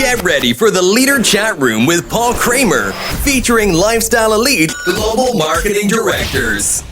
Get ready for the Leader Chat Room with Paul Kramer, featuring Lifestyle Elite Global Marketing Directors.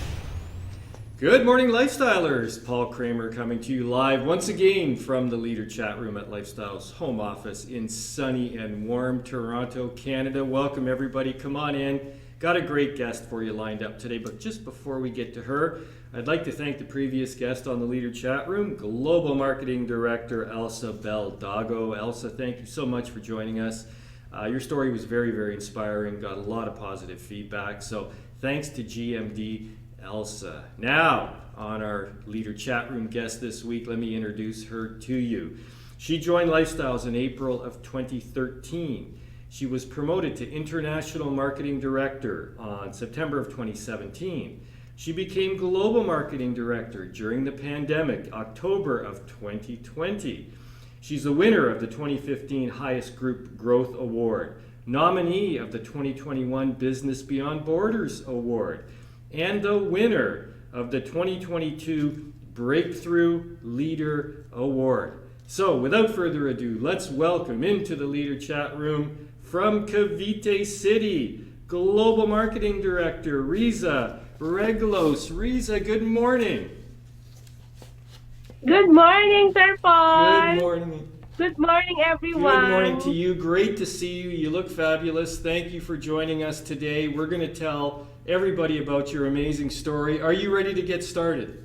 Good morning, Lifestylers. Paul Kramer coming to you live once again from the Leader Chat Room at Lifestyle's home office in sunny and warm Toronto, Canada. Welcome, everybody. Come on in. Got a great guest for you lined up today, but just before we get to her, I'd like to thank the previous guest on the Leader Chat Room, Global Marketing Director Elsa Beldago. Elsa, thank you so much for joining us. Your story was very, very inspiring, got a lot of positive feedback, so thanks to GMD Elsa. Now, on our Leader Chat Room guest this week, let me introduce her to you. She joined Lifestyles in April of 2013. She was promoted to International Marketing Director on September of 2017. She became Global Marketing Director during the pandemic, October of 2020. She's the winner of the 2015 Highest Group Growth Award, nominee of the 2021 Business Beyond Borders Award, and the winner of the 2022 Breakthrough Leader Award. So without further ado, let's welcome into the Leader Chat Room from Cavite City, Global Marketing Director Riza Reglos. Riza, good morning. Good morning, Sir Paul. Good morning. Good morning, everyone. Good morning to you. Great to see you. You look fabulous. Thank you for joining us today. We're going to tell everybody about your amazing story. Are you ready to get started?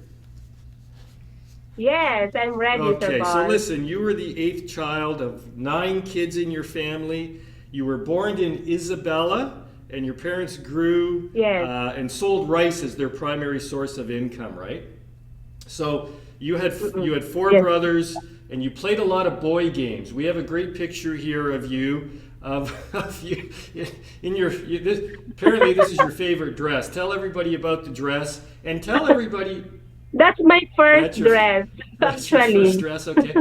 Yes, I'm ready, Sir Okay, Paul. so listen, you were the 8th child of 9 kids in your family. You were born in Isabela, and your parents grew and sold rice as their primary source of income, right? So you had 4 brothers, and you played a lot of boy games. We have a great picture here of you, of you in your. Apparently, this is your favorite dress. Tell everybody about the dress, and tell everybody. That's my first dress, that's actually. Your first dress, okay.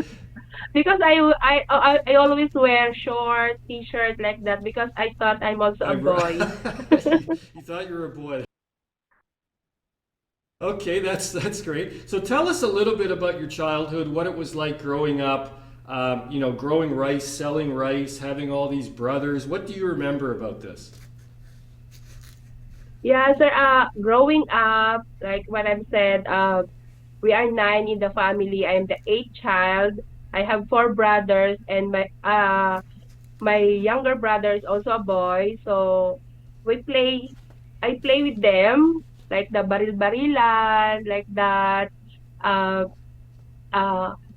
Because I always wear shorts, t-shirts like that because I thought I'm also a boy. You thought you were a boy. Okay, that's great. So tell us a little bit about your childhood, what it was like growing up, growing rice, selling rice, having all these brothers. What do you remember about this? Yeah, sir. Growing up, like what I've said, we are 9 in the family. I am the 8th child. I have 4 brothers, and my younger brother is also a boy. So I play with them, like the baril-barilan, like that. Uh,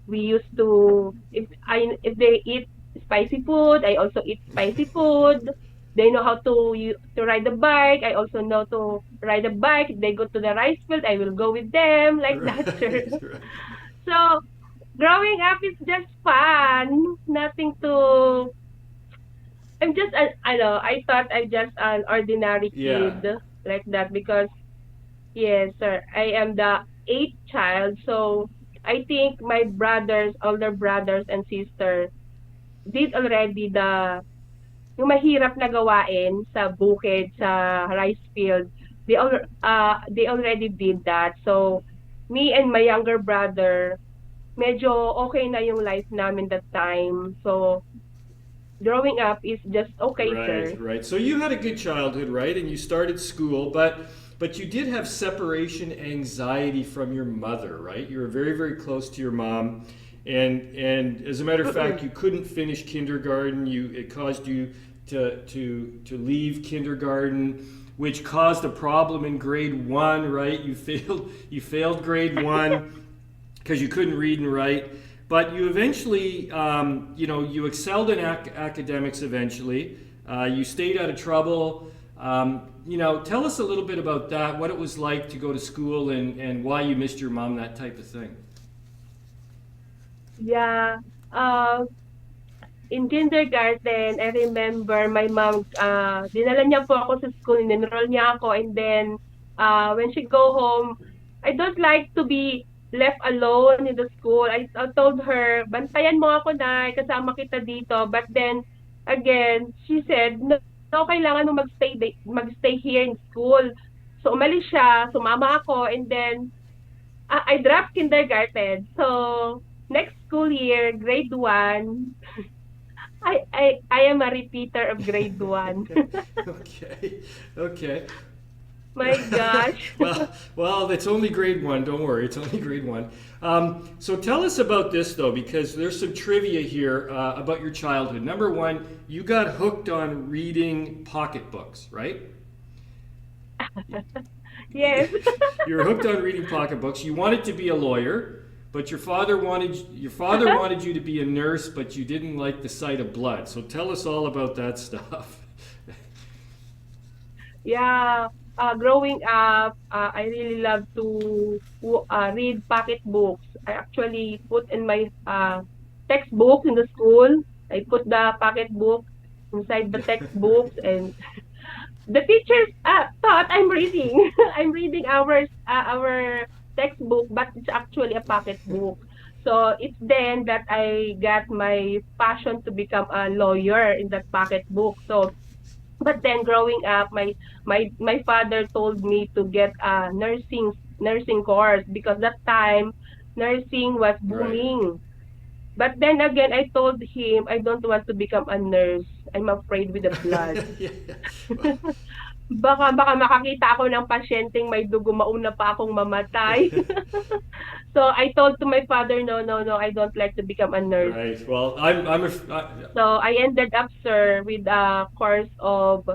we used to, if they eat spicy food, I also eat spicy food. They know how to ride the bike. I also know to ride a bike. If they go to the rice field, I will go with them, like that, sir. Right. So growing up is just fun. Nothing to. I'm just I know. I thought I'm just an ordinary kid like that because yes, sir. I am the 8th child, so I think my older brothers and sisters, did already yung mahirap na gawain sa bukid, sa rice field. They already did that. So me and my younger brother, medyo okay na yung life namin that time. So growing up is just okay, sir. Right. So you had a good childhood, right? And you started school, but you did have separation anxiety from your mother, right? You were very, very close to your mom, and as a matter of fact, you couldn't finish kindergarten. It caused you to leave kindergarten, which caused a problem in grade 1, right? You failed grade 1 because you couldn't read and write. But you eventually, you excelled in academics eventually. You stayed out of trouble. Tell us a little bit about that, what it was like to go to school and why you missed your mom, that type of thing. Yeah. In kindergarten, I remember my mom, dinala niya po ako sa school, enroll niya ako, and then when she go home, I don't like to be left alone in the school. I told her, bantayan mo ako na, kasama kita dito. But then, again, she said, no, kailangan mo magstay here in school. So, umalis siya, sumama ako, and then, I dropped kindergarten. So, next school year, grade 1, I am a repeater of grade one. Okay, okay. My gosh. Well, it's only grade one. Don't worry, it's only grade one. So tell us about this though, because there's some trivia here about your childhood. Number one, you got hooked on reading pocketbooks, right? Yes. You were hooked on reading pocketbooks. You wanted to be a lawyer, but your father wanted you to be a nurse, but you didn't like the sight of blood. So tell us all about that stuff. Yeah. Growing up, I really love to read pocket books. I actually put in my textbook in the school. I put the pocket book inside the textbooks, and the teachers thought I'm reading. I'm reading our textbook, but it's actually a pocket book. So it's then that I got my passion to become a lawyer in that pocket book. So but then growing up, my father told me to get a nursing course because that time nursing was Right. booming. But then again, I told him I don't want to become a nurse. I'm afraid with the blood. Yeah. Well, Baka makakita ako ng pasyenteng may dugo, mauna pa akong mamatay. So I told to my father, no, no, no, I don't like to become a nurse. right. Well, So I ended up, sir, with a course of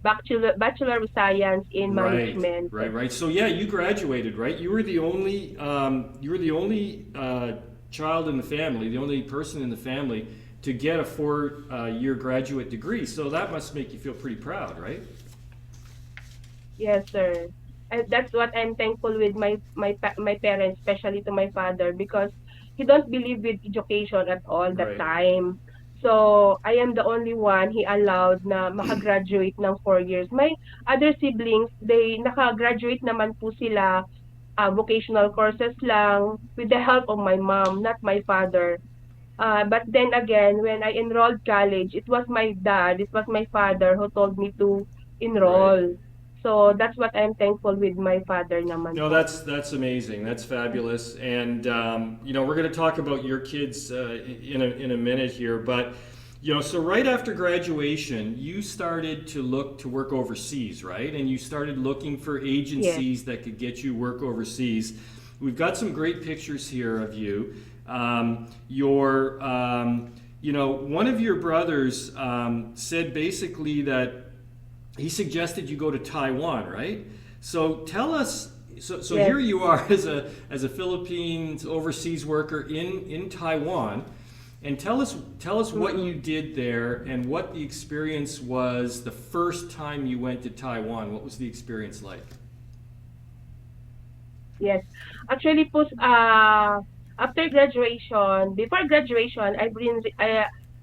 Bachelor of Science in right, Management. right, right. So yeah, you graduated, right? You were the only child in the family, the only person in the family to get a four-year graduate degree. So that must make you feel pretty proud, right? Yes, sir. And that's what I'm thankful with my parents, especially to my father, because he don't believe with education at all that Right, time. So I am the only one he allowed na makagraduate ng 4 years. My other siblings, they nakagraduate naman po sila vocational courses lang with the help of my mom, not my father. But then again, when I enrolled college, it was my dad, it was my father who told me to right. enroll. So that's what I'm thankful with my father naman No, po. that's amazing. That's fabulous. And we're going to talk about your kids in a minute here, but so right after graduation, you started to look to work overseas, right? And you started looking for Yes, agencies that could get you work overseas. We've got some great pictures here of you. One of your brothers said basically that he suggested you go to Taiwan, right? So tell us. So yes. here you are as a Philippines overseas worker in Taiwan, and tell us what Mm-mm. you did there and what the experience was the first time you went to Taiwan. What was the experience like? Yes. Actually po, after graduation, before graduation,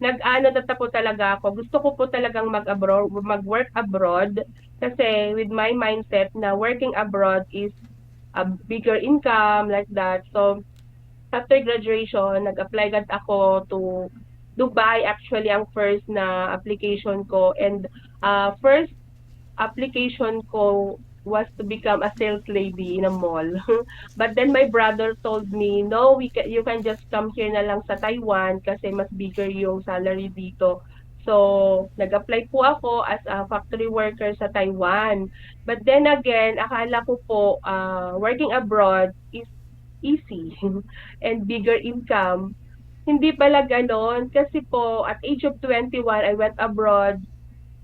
nag-ano na po talaga ako. Gusto ko po talagang mag-work abroad kasi with my mindset na working abroad is a bigger income like that. So, after graduation, nag-apply agad ako to Dubai actually ang first na application ko and first application ko was to become a sales lady in a mall. But then my brother told me, no, you can just come here na lang sa Taiwan kasi mas bigger yung salary dito. So, nag-apply po ako as a factory worker sa Taiwan. But then again, akala ko po working abroad is easy and bigger income. Hindi pala ganon kasi po at age of 21, I went abroad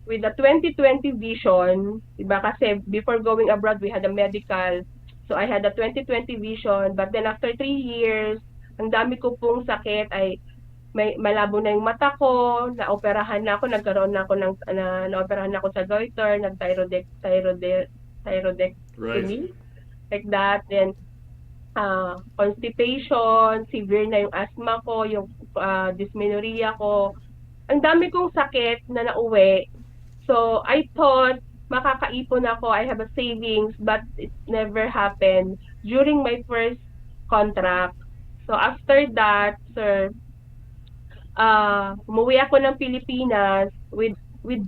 with the 2020 vision, 'di ba? Kasi before going abroad, we had a medical. So I had a 2020 vision, but then after 3 years, ang dami ko pong sakit ay may malabo na yung mata ko, naoperahan na ako, nagkaroon na ako naoperahan na ako sa goiter, Right. thyroidectomy, like that. Then constipation, severe na yung asthma ko, yung dysmenorrhea ko. Ang dami kong sakit na nauwi. So, I thought makakaipon ako, I have a savings, but it never happened during my first contract. So, after that, sir, umuwi ako ng Pilipinas with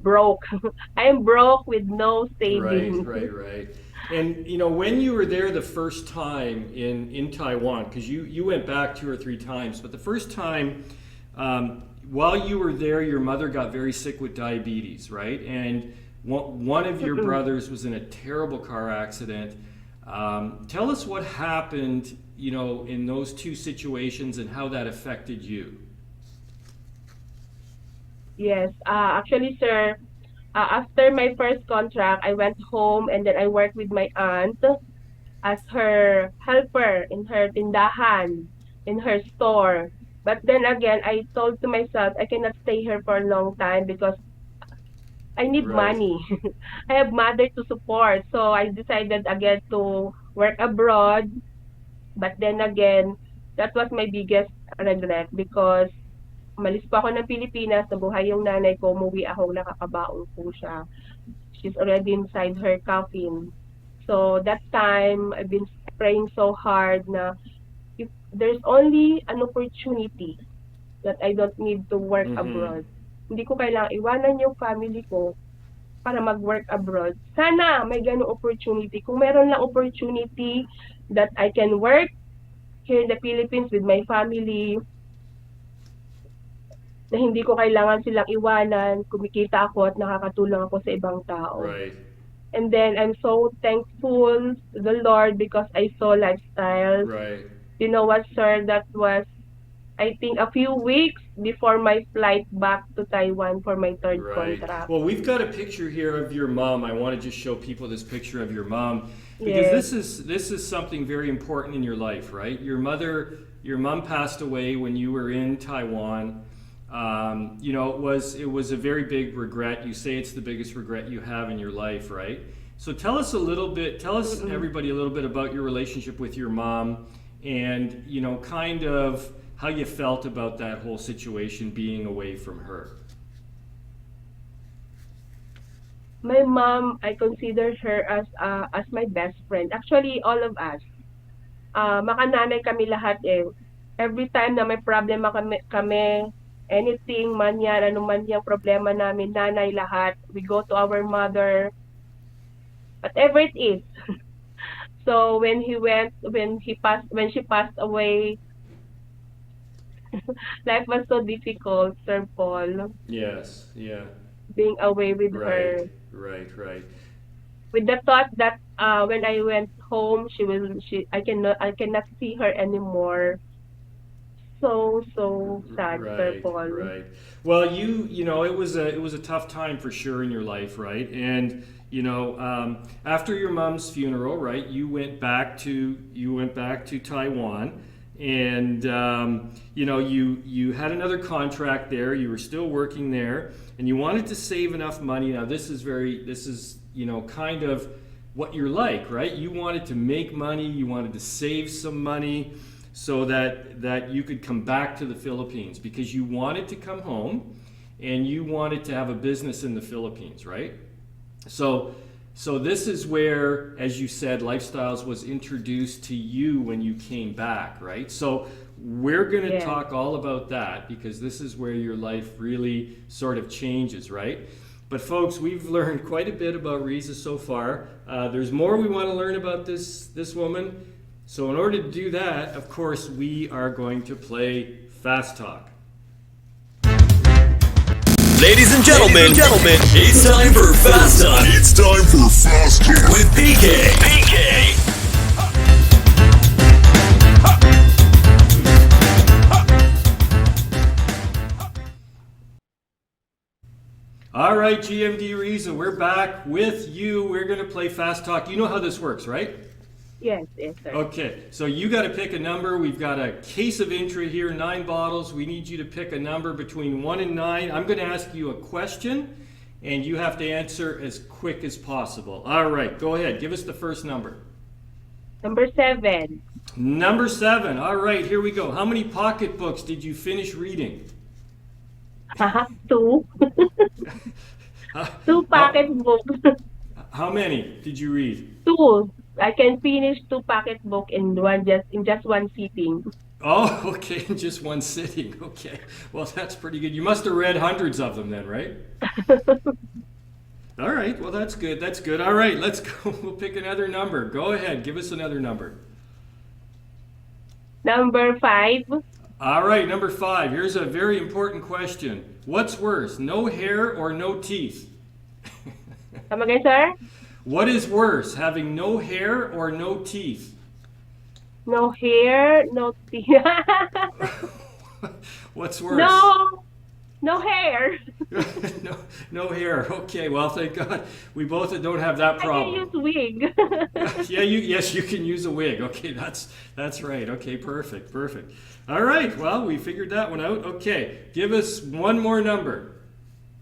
broke. I am broke with no Right, savings. right, right. And when you were there the first time in Taiwan, because you went back two or three times, but the first time, while you were there, your mother got very sick with diabetes, right? And one of your brothers was in a terrible car accident. Tell us what happened, in those two situations and how that affected you. Yes. Actually, sir, after my first contract, I went home and then I worked with my aunt as her helper in her tindahan, in her store. But then again, I told to myself I cannot stay here for a long time because I need Right. money. I have mother to support. So I decided again to work abroad. But then again, that was my biggest regret because umalis po ako ng Pilipinas, nabuhay yung nanay ko, umuwi ako, nakakabaon po siya. She's already inside her coffin. So that time, I've been praying so hard na if there's only an opportunity that I don't need to work Mm-hmm. abroad. Hindi ko kailangang iwanan yung family ko para mag-work abroad. Sana may ganung opportunity. Kung meron lang opportunity that I can work here in the Philippines with my family, na hindi ko kailangan silang iwanan, kumikita ako at nakakatulong ako sa ibang tao. Right. And then I'm so thankful to the Lord because I saw lifestyle. Right. You know what, sir? That was, I think, a few weeks before my flight back to Taiwan for my third Right. contract. Well, we've got a picture here of your mom. I want to just show people this picture of your mom because Yes. this is something very important in your life, right? Your mom passed away when you were in Taiwan. It was a very big regret. You say it's the biggest regret you have in your life, right? So tell us everybody a little bit about your relationship with your mom and, kind of how you felt about that whole situation being away from her. My mom, I consider her as my best friend. Actually, all of us. Makananay kami lahat eh. Every time na may problema kami, anything man yan, ano man yung problema namin, nanay lahat, we go to our mother, whatever it is. So when she passed away, life was so difficult, Sir Paul, Yes, yeah, being away with right, her. right. With the thought that when I went home, I cannot see her anymore. So sad, Sir Right, Paul. right. Well, it was a tough time for sure in your life, right? And after your mom's funeral, right, you went back to Taiwan, and you had another contract there. You were still working there, and you wanted to save enough money. Now, this is kind of what you're like, right? You wanted to make money. You wanted to save some money so that you could come back to the Philippines because you wanted to come home and you wanted to have a business in the Philippines, right? So this is where, as you said, Lifestyles was introduced to you when you came back, right? So we're going to Yes. talk all about that because this is where your life really sort of changes, right? But folks, we've learned quite a bit about Riza so far. There's more we want to learn about this woman. So in order to do that, of course, we are going to play Fast Talk. Ladies and gentlemen, it's time for Fast Talk. It's time for Fast Talk With PK. All right, GMD Riza, we're back with you. We're going to play Fast Talk. You know how this works, right? Yes, sir. Okay, so you got to pick a number. We've got a case of Intra here, 9 bottles. We need you to pick a number between 1 and 9. I'm going to ask you a question, and you have to answer as quick as possible. All right, go ahead. Give us the first number. Number 7. Number 7. All right, here we go. How many pocketbooks did you finish reading? 2. 2 pocket books. How many did you read? 2. I can finish 2 pocket book in just one sitting. Oh, okay, in just one sitting. Okay, well, that's pretty good. You must have read hundreds of them then, right? All right, well, that's good. That's good. All right, let's go. We'll pick another number. Go ahead, give us another number. Number 5. All right, number 5. Here's a very important question. What's worse, no hair or no teeth? Come again, sir? What is worse, having no hair or no teeth? No hair, no teeth. What's worse? No, no hair. no, no hair. Okay, well, thank God we both don't have that I can problem. use wig. Yeah, yes, you can use a wig. Okay, that's right. Okay, perfect, perfect. All right, well, we figured that one out. Okay, give us one more number.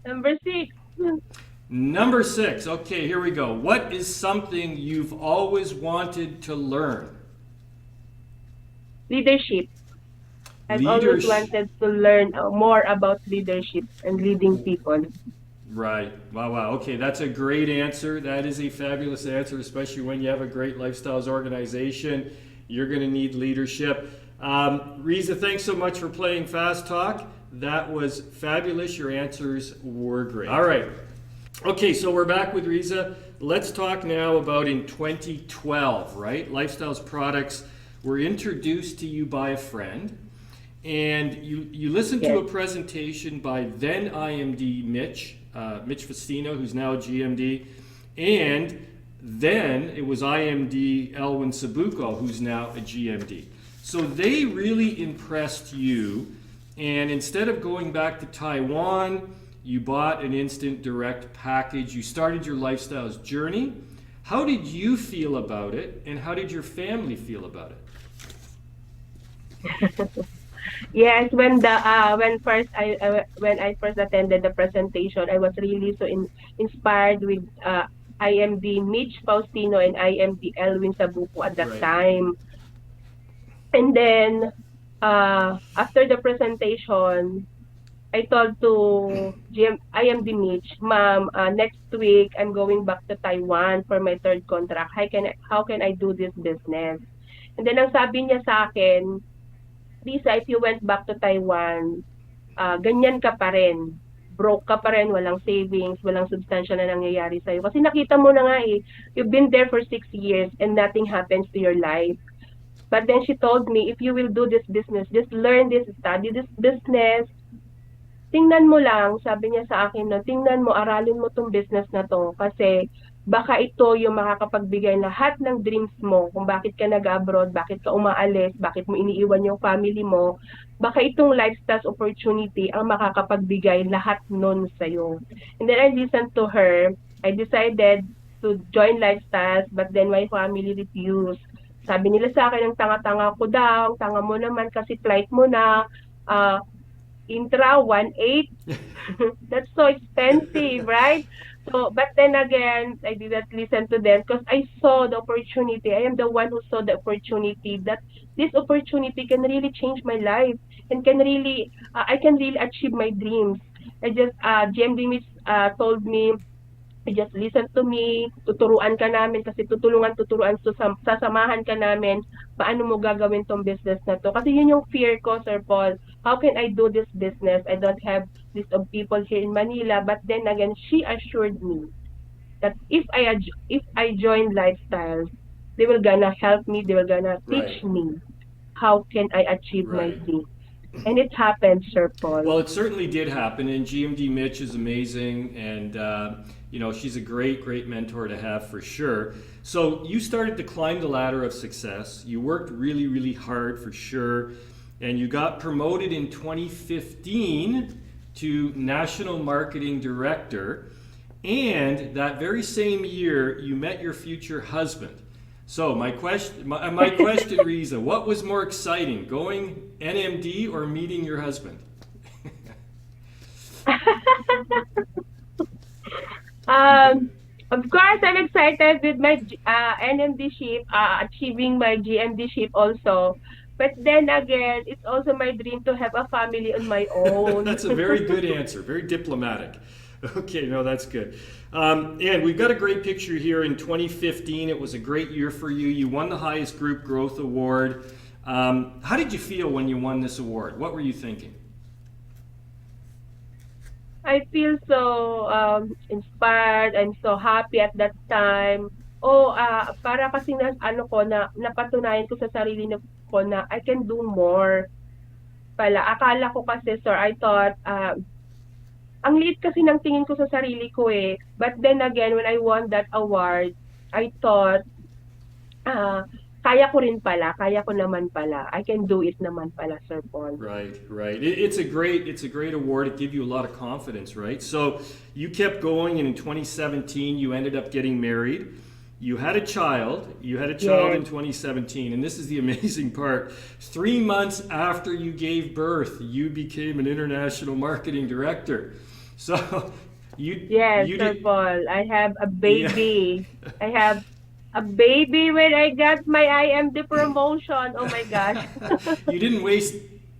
Number 6, Number 6. Okay, here we go. What is something you've always wanted to learn? leadership. I've always Leadership. wanted to learn more about leadership and leading people. Right. Wow, wow. Okay, that's a great answer. That is a fabulous answer, especially when you have a great lifestyles organization. You're going to need leadership. Riza, thanks so much for playing Fast Talk. That was fabulous. Your answers were great. All right. Okay, so we're back with Riza. Let's talk now about in 2012, right? Lifestyles products were introduced to you by a friend. And you listened to a presentation by then IMD Mitch Festino, who's now GMD, and then it was IMD Elwin Sabuco, who's now a GMD. So they really impressed you, and instead of going back to Taiwan, you bought an instant direct package. You started your lifestyles journey. How did you feel about it, and how did your family feel about it? Yes, when I first attended the presentation, I was really so inspired with IMD Mitch Faustino and IMD Elwin Sabuco at that Right. time. And then after the presentation, I told to IMD Mitch, Ma'am, next week I'm going back to Taiwan for my third contract. How can I do this business? And then ang sabi niya sa akin, Lisa, if you went back to Taiwan, ganyan ka pa rin. Broke ka pa rin, walang savings, walang substantial na nangyayari sa'yo. Kasi nakita mo na nga you've been there for 6 years and nothing happens to your life. But then she told me, if you will do this business, just learn this, study this business. Tingnan mo lang, sabi niya sa akin, no, tingnan mo, aralin mo tong business na to. Kasi baka ito yung makakapagbigay lahat ng dreams mo, kung bakit ka nag-abroad, bakit ka umaalis, bakit mo iniiwan yung family mo, baka itong lifestyle opportunity ang makakapagbigay lahat nun sa'yo. And then I listened to her. I decided to join lifestyles, but then my family refused. Sabi nila sa akin, ang tanga-tanga ko daw, tanga mo naman kasi flight mo na, intra 1.8. That's so expensive, right? So, but then again, I didn't listen to them because I saw the opportunity. I am the one who saw the opportunity that this opportunity can really change my life and can really, I can really achieve my dreams. I just, GMD Miss told me, just listen to me, tuturuan ka namin kasi tuturuan, sasamahan ka namin, paano mo gagawin tong business na to. Kasi yun yung fear ko, Sir Paul. How can I do this business? I don't have list of people here in Manila. But then again, she assured me that if I join lifestyles, they will gonna help me, they will gonna teach me how can I achieve my dream. And it happened, Sir Paul. Well, it certainly did happen, and GMD Mitch is amazing, and she's a great, great mentor to have for sure. So you started to climb the ladder of success. You worked really, really hard for sure, and you got promoted in 2015 to National Marketing Director, and that very same year you met your future husband. So my question, Riza, what was more exciting, going NMD or meeting your husband? Of course, I'm excited with my NMD ship, achieving my GMD ship also. But then again, it's also my dream to have a family on my own. That's a very good answer, very diplomatic. Okay, no, that's good. And we've got a great picture here in 2015. It was a great year for you. You won the highest group growth award. How did you feel when you won this award? What were you thinking? I feel so inspired. I'm so happy at that time. Para kasi napatunayan ko sa sarili ko na I can do more. pala. Akala ko kasi, sir, I thought, ang liit kasi ng tingin ko sa sarili ko eh. But then again, when I won that award, I thought, ah, kaya ko naman pala. I can do it naman pala, Sir Paul. Right, right. It's a great award. It gave you a lot of confidence, right? So you kept going, and in 2017 you ended up getting married. You had a child. You had a child in Yes, 2017, and this is the amazing part. 3 months after you gave birth, you became an international marketing director. So you yes, you Sir did, Paul. I have a yeah. baby. I have a baby when I got my IMD promotion. Oh my gosh. You didn't waste.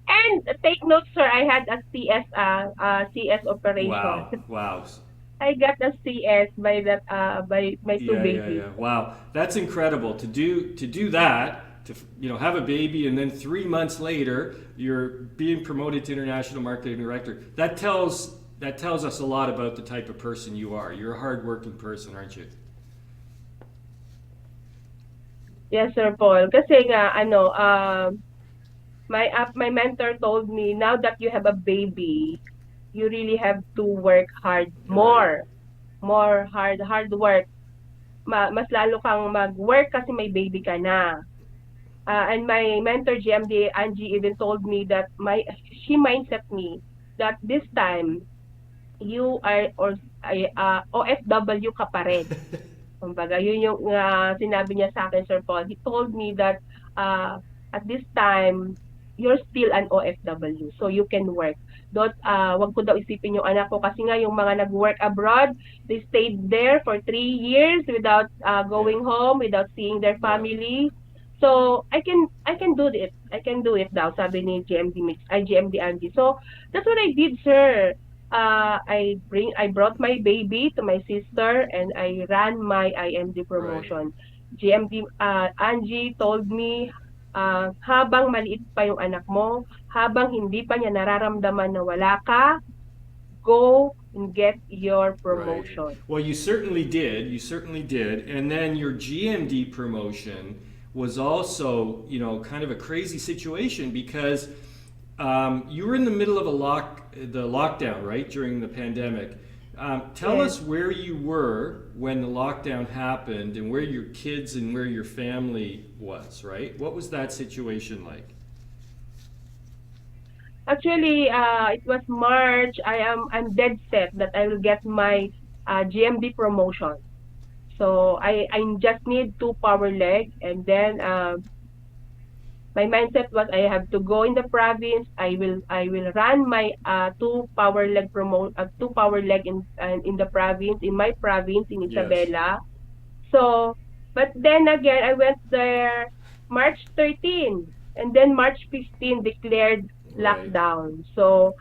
And take note, sir, I had a CS operation. Wow, wow. I got a CS by that by my two Yeah, yeah, babies. yeah. Wow, that's incredible to do that. To have a baby, and then 3 months later you're being promoted to international marketing director. That tells us a lot about the type of person you are. You're a hardworking person, aren't you? Yes, Sir Paul. Kasi nga ano, my mentor told me now that you have a baby, you really have to work hard Right, more hard work. Mas lalo kang mag-work kasi may baby ka na. And my mentor GMD Angie even told me that she mindset me that this time you are or OFW ka pa rin. Kumbaga, yun yung sinabi niya sa akin, Sir Paul. He told me that uh, at this time, you're still an OFW, so you can work. Wag ko daw isipin yung anak ko kasi nga yung mga nag-work abroad, they stayed there for 3 years without yeah, going home, without seeing their yeah. family. So I can do it. I can do it daw, sabi ni GMD Angie. So that's what I did, sir. I brought my baby to my sister and I ran my IMD Right, promotion. GMD Angie told me habang maliit pa yung anak mo, habang hindi pa niya nararamdaman na wala ka, go and get your right. promotion. Well, you certainly did. You certainly did. And then your GMD promotion was also, kind of a crazy situation because you were in the middle of the lockdown, right, during the pandemic. Tell Yes. us where you were when the lockdown happened and where your kids and where your family was, right? What was that situation like? Actually, it was March. I'm dead set that I will get my GMD promotion. So I just need two power leg and then my mindset was I have to go in the province. I will run my two power leg in the province in my province in Yes, Isabela. So, but then again I went there March 13 and then March 15 declared right. lockdown. So,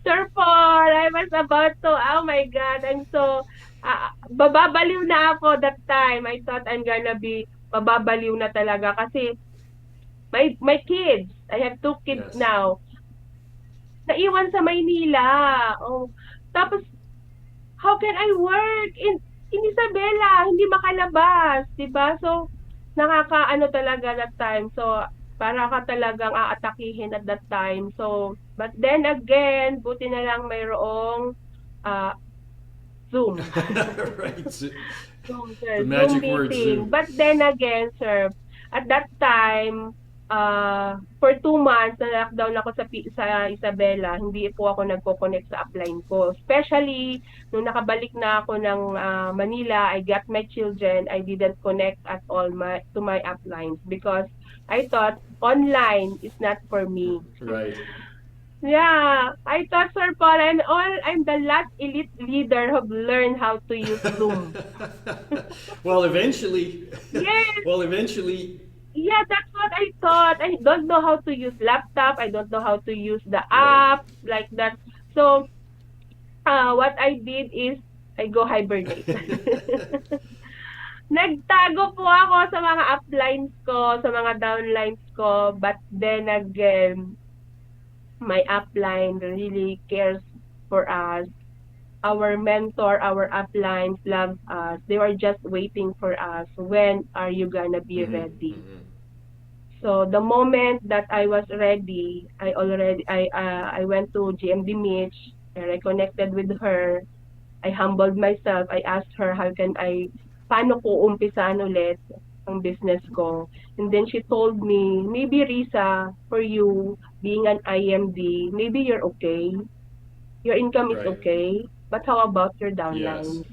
Sir Paul, I was about to, oh my God, I'm so, bababaliw na ako that time. I thought I'm gonna be mababaliw na talaga kasi my kids, I have two kids Yes. now, naiwan sa Maynila. Oh, tapos how can I work in Isabela, hindi makalabas, 'di ba? So nakakaano talaga that time. So para ka talagang aatakihin at that time. So but then again, buti na lang mayroong ah, Zoom. Right. Zoom, The sir. Zoom magic word meeting. Zoom. But then again, sir, at that time, for 2 months, na lockdown ako sa Isabela, hindi po ako nagko-connect sa upline ko. Especially, nung nakabalik na ako ng Manila, I got my children, I didn't connect at all to my uplines because I thought online is not for me. Right. Yeah, I thought, Sir Paul, I'm the last elite leader who learned how to use Zoom. Well, eventually, Yes, well, eventually, yeah, that's what I thought. I don't know how to use laptop. I don't know how to use the right. app like that. So, what I did is I go hibernate. Nagtago po ako sa mga uplines ko, sa mga downlines ko, but then again, my upline really cares for us. Our mentor, our uplines love us. They were just waiting for us. When are you gonna be Hmm, ready? hmm. So the moment that I was ready, I went to GMD Mitch. I reconnected with her. I humbled myself. I asked her how can I, paano ko umpisahan ulit ang business ko. And then she told me, maybe Risa, for you being an IMD, maybe you're okay. Your income is Right. okay. But how about your Yes. downlines?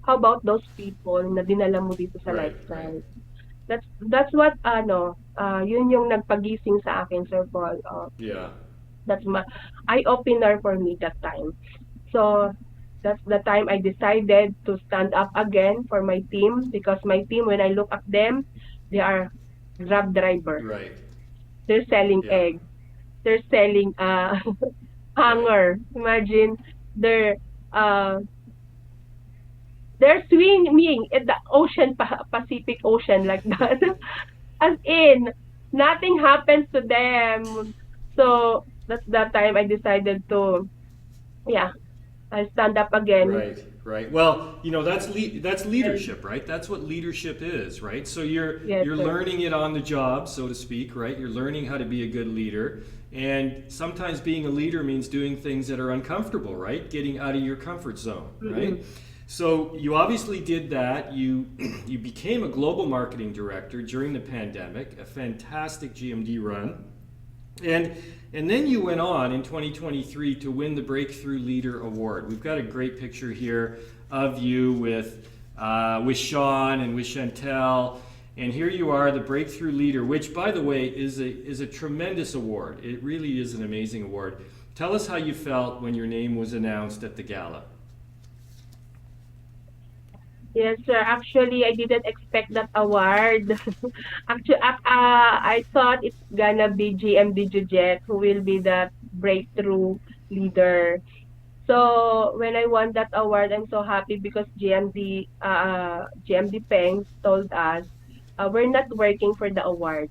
How about those people na dinala mo dito sa Right. Right. lifestyle? That's what yun yung nagpagising sa akin, Sir Paul. Yeah. That's my eye opener for me that time. So that's the time I decided to stand up again for my team because my team, when I look at them, they are grab driver. Right. They're selling Yeah. eggs. They're selling Right. hanger. Imagine they're uh they're swimming in the ocean, Pacific Ocean like that. As in, nothing happens to them. So that's that time I decided to, yeah, I stand up again. Right, right. Well, that's that's And leadership, right? That's what leadership is, right? So you're yes, you're sir. learning it on the job, so to speak, right? You're learning how to be a good leader. And sometimes being a leader means doing things that are uncomfortable, right? Getting out of your comfort zone, Mm-mm. right? So you obviously did that. You you became a global marketing director during the pandemic, a fantastic GMD run. And and then you went on in 2023 to win the Breakthrough Leader Award. We've got a great picture here of you with Sean and with Chantel. And here you are, the Breakthrough Leader, which, by the way, is a tremendous award. It really is an amazing award. Tell us how you felt when your name was announced at the gala. Yes, sir. Actually, I didn't expect that award. Actually, I thought it's gonna be GMD Jujet who will be the breakthrough leader. So when I won that award, I'm so happy because GMD Pengs told us, we're not working for the award,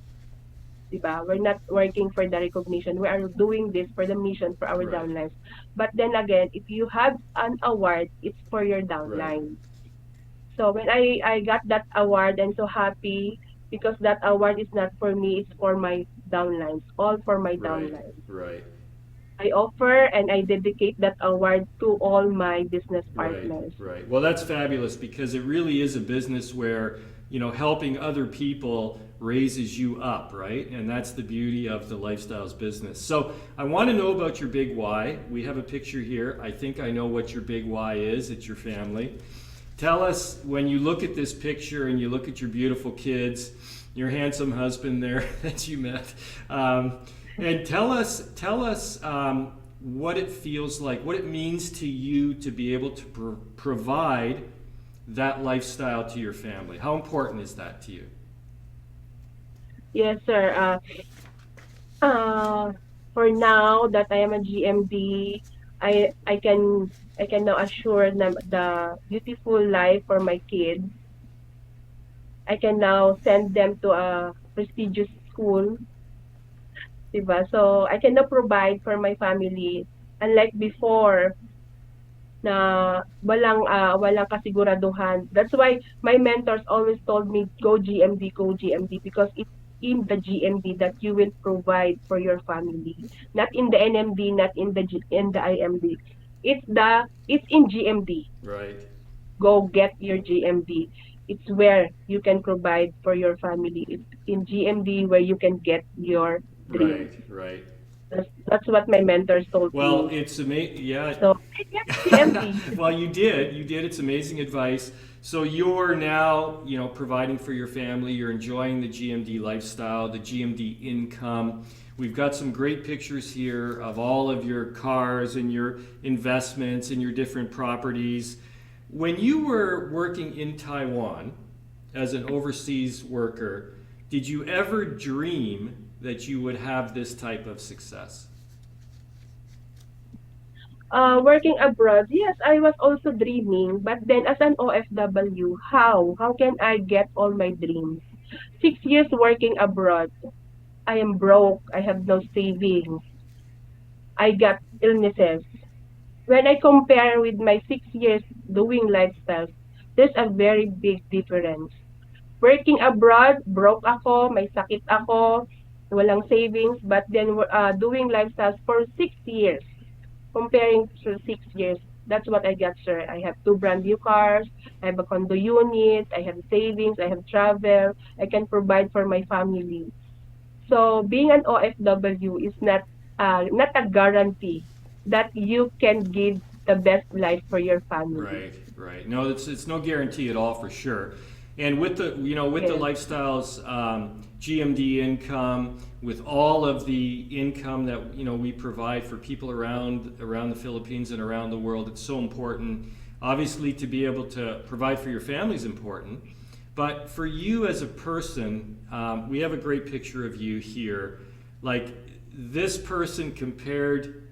diba? We're not working for the recognition. We are doing this for the mission for our Right, downlines. But then again, if you have an award, it's for your right, downline. So when I got that award, I'm so happy because that award is not for me, it's for my downlines, all for my right, downlines. right. I offer and I dedicate that award to all my business Right, partners. right. Well, that's fabulous because it really is a business where, helping other people raises you up, right? And that's the beauty of the lifestyles business. So I want to know about your big why. We have a picture here. I think I know what your big why is. It's your family. Tell us when you look at this picture and you look at your beautiful kids, your handsome husband there that you met, and tell us what it feels like, what it means to you to be able to provide that lifestyle to your family. How important is that to you? Yes, sir. Uh, for now that I am a GMD, I can now assure them the beautiful life for my kids. I can now send them to a prestigious school, diba? So I can now provide for my family. Unlike before, na walang kasiguraduhan. That's why my mentors always told me go GMD because it's in the GMD that you will provide for your family, not in the NMD, not in in the IMD. It's in GMD. Right, Go get your GMD. It's where you can provide for your family. It's in GMD where you can get your dreams. right, right. That's what my mentors told Well, me. it's amazing. Yeah. So I get GMD. Well, you did. You did. It's amazing advice. So you're now, providing for your family. You're enjoying the GMD lifestyle, the GMD income. We've got some great pictures here of all of your cars and your investments and your different properties. When you were working in Taiwan as an overseas worker, did you ever dream that you would have this type of success? Working abroad, yes, I was also dreaming, but then as an OFW, how? How can I get all my dreams? 6 years working abroad, I am broke, I have no savings, I got illnesses. When I compare with my 6 years doing lifestyles, there's a very big difference. Working abroad, broke ako, may sakit ako, walang savings, but then doing lifestyles for 6 years. Comparing to 6 years, that's what I got, sir. I have two brand new cars, I have a condo unit, I have savings, I have travel, I can provide for my family. So being an OFW is not a guarantee that you can give the best life for your family. Right, right. No, it's no guarantee at all for sure. And with the with the Yes, lifestyles, GMD income, with all of the income that we provide for people around the Philippines and around the world, it's so important. Obviously, to be able to provide for your family is important, but for you as a person, we have a great picture of you here. Like this person compared,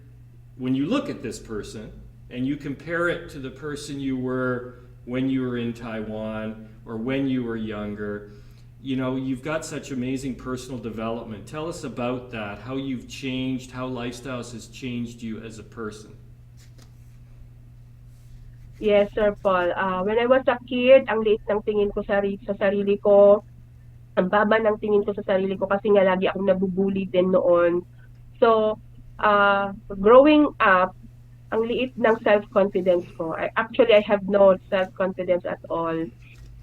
when you look at this person and you compare it to the person you were when you were in Taiwan or when you were younger, you've got such amazing personal development. Tell us about that, how you've changed, how Lifestyles has changed you as a person. yes, Sir Paul. When I was a kid, ang liit ng tingin ko sa sarili ko, ang baba ng tingin ko sa sarili ko kasi nga lagi akong nabubuli din noon. So, growing up, ang liit ng self-confidence ko. I have no self-confidence at all.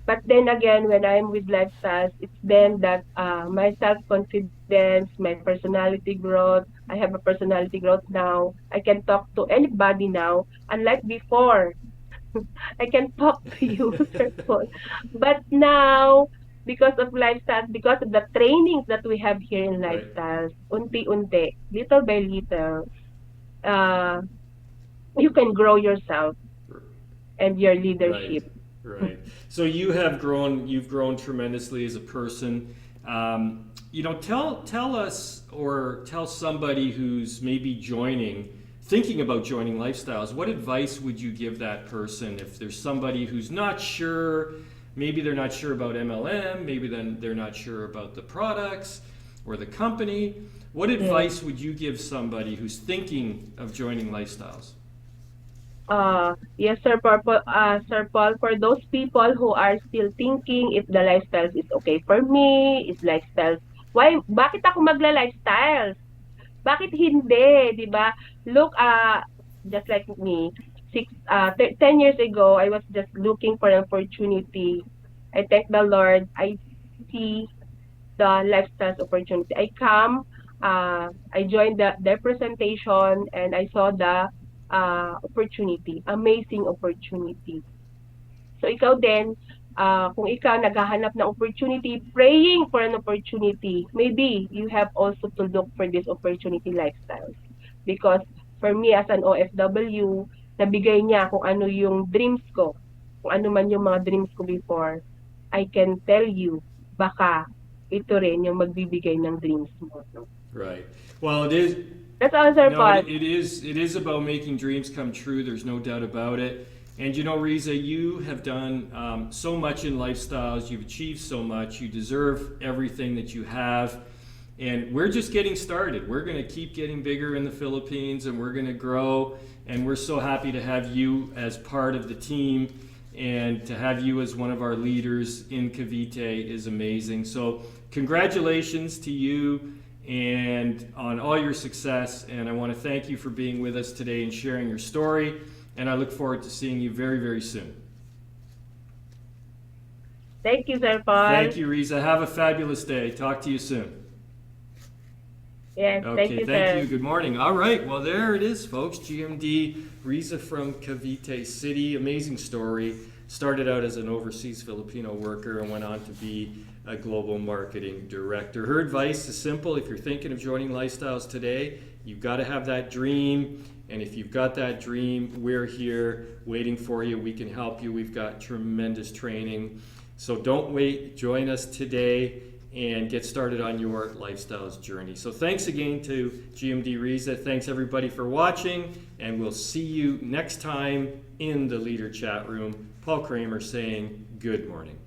But then again, when I'm with lifestyles, it's then that my self-confidence, my personality growth, I have a personality growth now. I can talk to anybody now, unlike before. I can talk to you, Sir Paul. But now, because of lifestyles, because of the trainings that we have here in Right, lifestyles, unti-unti, little by little, uh, you can grow yourself and your right, leadership. right. So you've grown tremendously as a person. Tell us, or tell somebody who's maybe thinking about joining Lifestyles, what advice would you give that person if there's somebody who's not sure, maybe they're not sure about MLM, maybe then they're not sure about the products or the company. What Yes. advice would you give somebody who's thinking of joining Lifestyles? Yes, Sir Paul, for those people who are still thinking if the lifestyles is okay for me, is lifestyles, bakit ako magla-lifestyles? Bakit hindi, 'di ba? Look, just like me, 10 years ago, I was just looking for an opportunity. I thank the Lord. I see the lifestyles opportunity. I joined their presentation and I saw the opportunity, amazing opportunity. So ikaw din, kung ikaw naghahanap ng opportunity, praying for an opportunity, maybe you have also to look for this opportunity lifestyles. Because for me as an OFW, nabigay niya kung ano yung dreams ko, kung ano man yung mga dreams ko before. I can tell you, baka ito rin yung magbibigay ng dreams mo. No? Right. Well, it is. That's all, Sir No, Paul. it is. It is about making dreams come true. There's no doubt about it. And Riza, you have done so much in Lifestyles. You've achieved so much. You deserve everything that you have. And we're just getting started. We're going to keep getting bigger in the Philippines, and we're going to grow. And we're so happy to have you as part of the team, and to have you as one of our leaders in Cavite is amazing. So congratulations to you and on all your success. And I want to thank you for being with us today and sharing your story. And I look forward to seeing you very, very soon. Thank you, Sir Paul. Thank you, Riza. Have a fabulous day. Talk to you soon. Yes, thank Okay, you, thank sir. you. Good morning. All right, well, there it is, folks. GMD Riza from Cavite City. Amazing story. Started out as an overseas Filipino worker and went on to be a global marketing director. Her advice is simple. If you're thinking of joining Lifestyles today, you've got to have that dream. And if you've got that dream, we're here waiting for you. We can help you. We've got tremendous training. So don't wait. Join us today and get started on your Lifestyles journey. So thanks again to GMD Riza. Thanks everybody for watching, and we'll see you next time in the Leader Chat Room. Paul Kramer saying good morning.